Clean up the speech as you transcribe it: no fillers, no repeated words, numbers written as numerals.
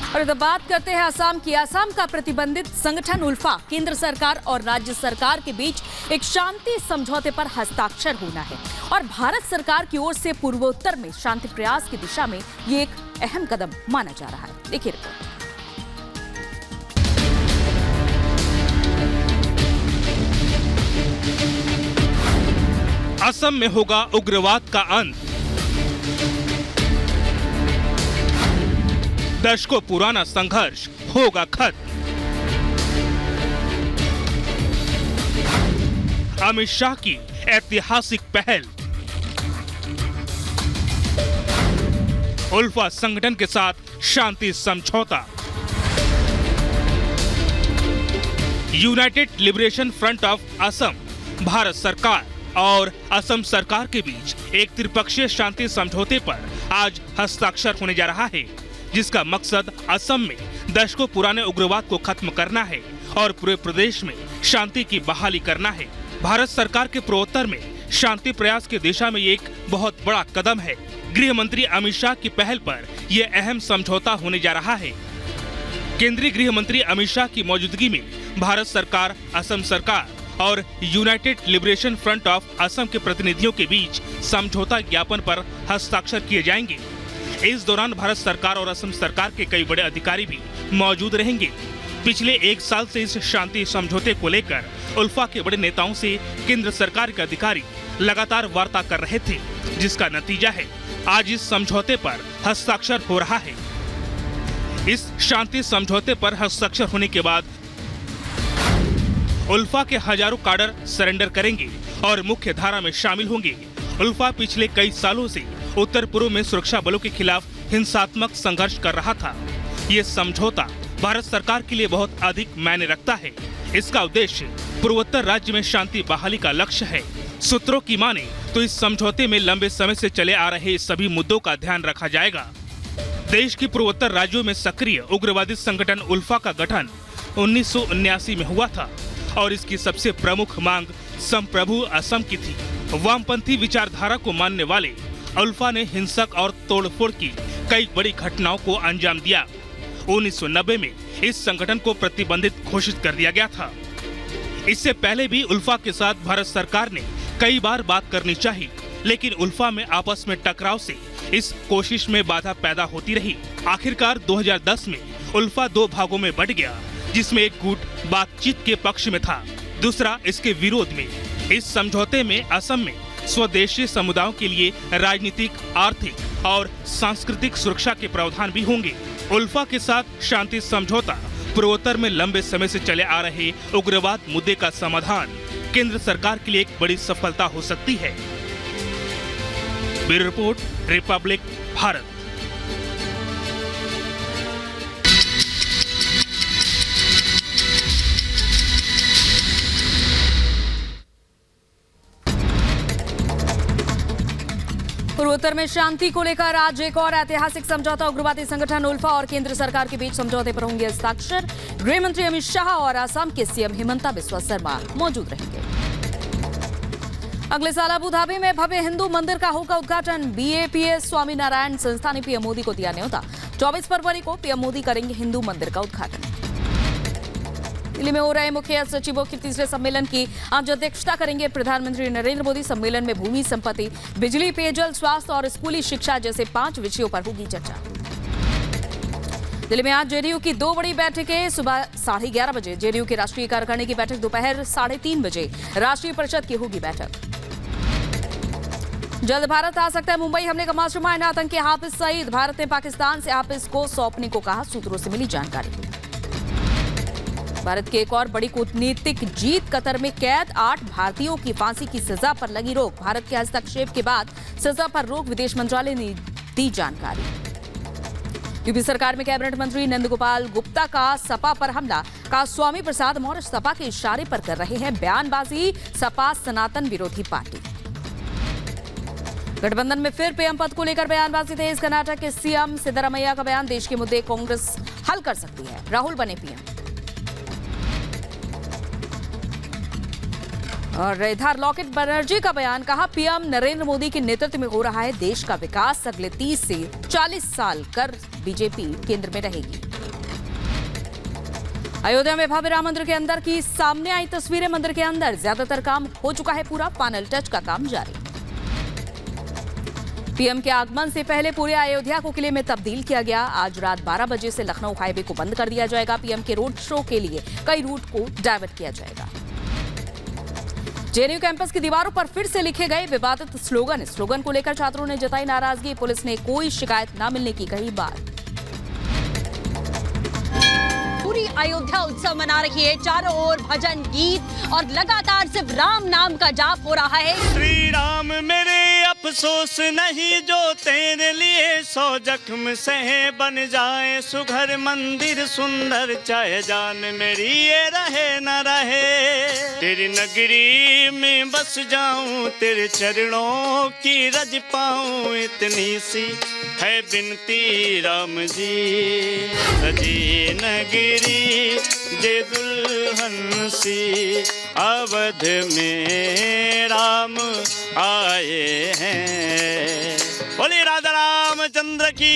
और तो बात करते हैं असम की। असम का प्रतिबंधित संगठन उल्फा केंद्र सरकार और राज्य सरकार के बीच एक शांति समझौते पर हस्ताक्षर होना है और भारत सरकार की ओर से पूर्वोत्तर में शांति प्रयास की दिशा में ये एक अहम कदम माना जा रहा है। देखिए रिपोर्ट। असम में होगा उग्रवाद का अंत। दशकों पुराना संघर्ष होगा खत्म। अमित शाह की ऐतिहासिक पहल। उल्फा संगठन के साथ शांति समझौता। United liberation front of Assam, Bharat सरकार और असम सरकार के बीच एक त्रिपक्षीय शांति समझौते पर आज हस्ताक्षर होने जा रहा है, जिसका मकसद असम में दशकों पुराने उग्रवाद को खत्म करना है और पूरे प्रदेश में शांति की बहाली करना है। भारत सरकार के पूर्वोत्तर में शांति प्रयास की दिशा में एक बहुत बड़ा कदम है। गृह मंत्री अमित शाह की पहल पर यह अहम समझौता होने जा रहा है। केंद्रीय गृह मंत्री अमित शाह की मौजूदगी में भारत सरकार, असम सरकार और United liberation front of Assam के प्रतिनिधियों के बीच समझौता ज्ञापन पर हस्ताक्षर किए जाएंगे। इस दौरान भारत सरकार और असम सरकार के कई बड़े अधिकारी भी मौजूद रहेंगे। पिछले एक साल से इस शांति समझौते को लेकर उल्फा के बड़े नेताओं से केंद्र सरकार के अधिकारी लगातार वार्ता कर रहे थे, जिसका नतीजा है आज इस समझौते पर हस्ताक्षर हो रहा है। इस शांति समझौते पर हस्ताक्षर होने के बाद उल्फा के हजारों कैडर सरेंडर करेंगे और मुख्य धारा में शामिल होंगे। उल्फा पिछले कई सालों से उत्तर पूर्व में सुरक्षा बलों के खिलाफ हिंसात्मक संघर्ष कर रहा था। ये समझौता भारत सरकार के लिए बहुत अधिक मायने रखता है। इसका उद्देश्य पूर्वोत्तर राज्य में शांति बहाली का लक्ष्य है। सूत्रों की माने तो इस समझौते में लंबे समय से चले आ रहे सभी मुद्दों का ध्यान रखा जाएगा। देश के पूर्वोत्तर राज्यों में सक्रिय उग्रवादी संगठन उल्फा का गठन 1979 में हुआ था और इसकी सबसे प्रमुख मांग संप्रभु असम की थी। वामपंथी विचारधारा को मानने वाले उल्फा ने हिंसक और तोड़फोड़ की कई बड़ी घटनाओं को अंजाम दिया। 1990 में इस संगठन को प्रतिबंधित घोषित कर दिया गया था। इससे पहले भी उल्फा के साथ भारत सरकार ने कई बार बात करनी चाहिए, लेकिन उल्फा में आपस में टकराव से इस कोशिश में बाधा पैदा होती रही। आखिरकार 2010 में उल्फा दो भागों में बंट गया, जिसमें एक गुट बातचीत के पक्ष में था, दूसरा इसके विरोध में। इस समझौते में असम में स्वदेशी समुदायों के लिए राजनीतिक, आर्थिक और सांस्कृतिक सुरक्षा के प्रावधान भी होंगे। उल्फा के साथ शांति समझौता पूर्वोत्तर में लंबे समय से चले आ रहे उग्रवाद मुद्दे का समाधान केंद्र सरकार के लिए एक बड़ी सफलता हो सकती है। Bureau report, Republic Bharat. पूर्वोत्तर में शांति को लेकर आज एक और ऐतिहासिक समझौता। उग्रवादी संगठन उल्फा और केंद्र सरकार के बीच समझौते पर होंगे हस्ताक्षर। गृह मंत्री अमित शाह और असम के सीएम हिमंता बिस्वा शर्मा मौजूद रहेंगे। अगले साल अबू धाबी में भव्य हिंदू मंदिर का होगा उद्घाटन। BAPS स्वामीनारायण संस्था ने पीएम मोदी को दिया न्योता। 24 फरवरी को पीएम मोदी करेंगे हिंदू मंदिर का उद्घाटन। दिल्ली में हो रहे मुख्य सचिवों के तीसरे सम्मेलन की आज अध्यक्षता करेंगे प्रधानमंत्री नरेंद्र मोदी। सम्मेलन में भूमि संपत्ति, बिजली, पेयजल, स्वास्थ्य और स्कूली शिक्षा जैसे 5 विषयों पर होगी चर्चा। दिल्ली में आज जेडीयू की 2 बड़ी बैठकें। सुबह 11:30 बजे जेडीयू की राष्ट्रीय कार्यकारिणी की बैठक, दोपहर 3:30 बजे राष्ट्रीय परिषद की होगी बैठक। जल्द भारत आ सकता है मुंबई हमले का मास्टरमाइंड आतंकी हाफिज सईद। भारत ने पाकिस्तान से हाफिज को सौंपने को कहा, सूत्रों से मिली जानकारी। भारत की एक और बड़ी कूटनीतिक जीत, कतर में कैद 8 भारतीयों की फांसी की सजा पर लगी रोक। भारत के हस्तक्षेप के बाद सजा पर रोक, विदेश मंत्रालय ने दी जानकारी। यूपी सरकार में कैबिनेट मंत्री नंदगोपाल गुप्ता का सपा पर हमला, कहा स्वामी प्रसाद मौर्य सपा के इशारे पर कर रहे हैं बयानबाजी। सपा सनातन विरोधी पार्टी। गठबंधन में फिर पीएम पद को लेकर बयानबाजी तेज। कर्नाटक के सीएम सिद्धरामैया का बयान, देश के मुद्दे कांग्रेस हल कर सकती है, राहुल बने पीएम। और इधर लॉकेट बनर्जी का बयान, कहा पीएम नरेंद्र मोदी के नेतृत्व में हो रहा है देश का विकास। अगले 30 से 40 साल कर बीजेपी केंद्र में रहेगी। अयोध्या में भव्य राम मंदिर के अंदर की सामने आई तस्वीरें। मंदिर के अंदर ज्यादातर काम हो चुका है पूरा, फाइनल टच का काम जारी। पीएम के आगमन से पहले पूरे अयोध्या को किले में तब्दील किया गया। आज रात 12 बजे से लखनऊ हाईवे को बंद कर दिया जाएगा। पीएम के रोड शो के लिए कई रूट को डायवर्ट किया जाएगा। जेएनयू कैंपस की दीवारों पर फिर से लिखे गए विवादित स्लोगन को लेकर छात्रों ने जताई नाराजगी। पुलिस ने कोई शिकायत न मिलने की कही बात। पूरी अयोध्या उत्सव मना रही है, चारों ओर भजन गीत और लगातार सिर्फ राम नाम का जाप हो रहा है। श्री राम मेरे अफसोस नहीं, जो तेरे लिए 100 जख्म सहे, बन जाए सुघर मंदिर सुंदर, चाहे जान मेरी ये रहे न रहे। तेरी नगरी में बस जाऊं, तेरे चरणों की रज पाऊं, इतनी सी है बिनती राम जी। सजी नगरी जे दुल्हन सी, अवध में राम आए हैं। बोले राधा रामचंद्र की।